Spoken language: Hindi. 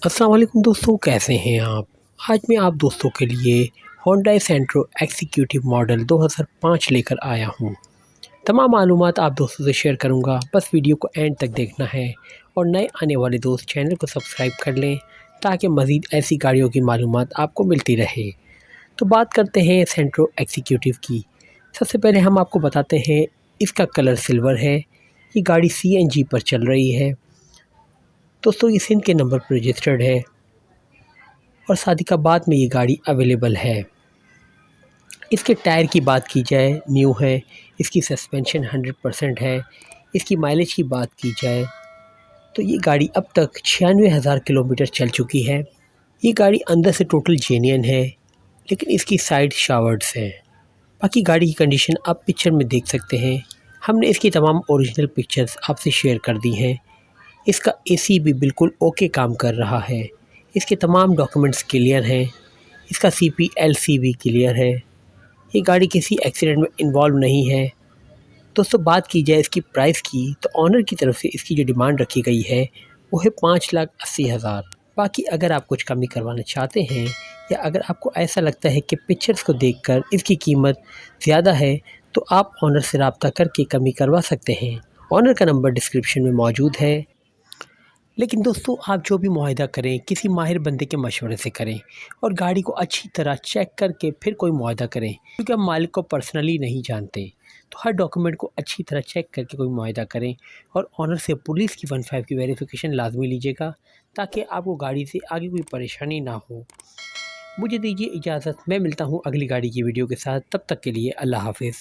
अस्सलाम वालेकुम दोस्तों, कैसे हैं आप। आज मैं आप दोस्तों के लिए होंडा सेंट्रो एग्जीक्यूटिव मॉडल 2005 लेकर आया हूं। तमाम मालूमात आप दोस्तों से शेयर करूंगा, बस वीडियो को एंड तक देखना है और नए आने वाले दोस्त चैनल को सब्सक्राइब कर लें ताकि मज़ीद ऐसी गाड़ियों की मालूमात आपको मिलती रहे। तो बात करते हैं सेंट्रो एग्जीक्यूटिव की। सबसे पहले हम आपको बताते हैं इसका कलर सिल्वर है। ये गाड़ी CNG पर चल रही है दोस्तों। ये सिंध के नंबर पर रजिस्टर्ड है और सादिकाबाद में ये गाड़ी अवेलेबल है। इसके टायर की बात की जाए न्यू है। इसकी सस्पेंशन 100% है। इसकी माइलेज की बात की जाए तो ये गाड़ी अब तक 96,000 किलोमीटर चल चुकी है। ये गाड़ी अंदर से टोटल जेन्युइन है, लेकिन इसकी साइड शावर्ड्स हैं। बाकी गाड़ी की कंडीशन आप पिक्चर में देख सकते हैं। हमने इसकी तमाम ओरिजिनल पिक्चर्स आपसे शेयर कर दी हैं। इसका AC भी बिल्कुल ओके काम कर रहा है। इसके तमाम डॉक्यूमेंट्स क्लियर हैं। इसका CPLC भी क्लियर है। ये गाड़ी किसी एक्सीडेंट में इन्वॉल्व नहीं है। दोस्तों बात की जाए इसकी प्राइस की तो ऑनर की तरफ से इसकी जो डिमांड रखी गई है वो है 5,80,000। बाकी अगर आप कुछ कमी करवाना चाहते हैं या अगर आपको ऐसा लगता है कि पिक्चर्स को देखकर इसकी कीमत ज़्यादा है तो आप ऑनर से रब्ता करके कमी करवा सकते हैं। ऑनर का नंबर डिस्क्रिप्शन में मौजूद है। लेकिन दोस्तों आप जो भी मुआहिदा करें किसी माहिर बंदे के मशवरे से करें और गाड़ी को अच्छी तरह चेक करके फिर कोई मुआहिदा करें, क्योंकि हम मालिक को पर्सनली नहीं जानते। तो हर डॉक्यूमेंट को अच्छी तरह चेक करके कोई मुआहिदा करें और ऑनर से पुलिस की 15 की वेरिफिकेशन लाजमी लीजिएगा ताकि आपको गाड़ी से आगे कोई परेशानी ना हो। मुझे दीजिए इजाज़त, मैं मिलता हूँ अगली गाड़ी की वीडियो के साथ। तब तक के लिए अल्लाह हाफिज़।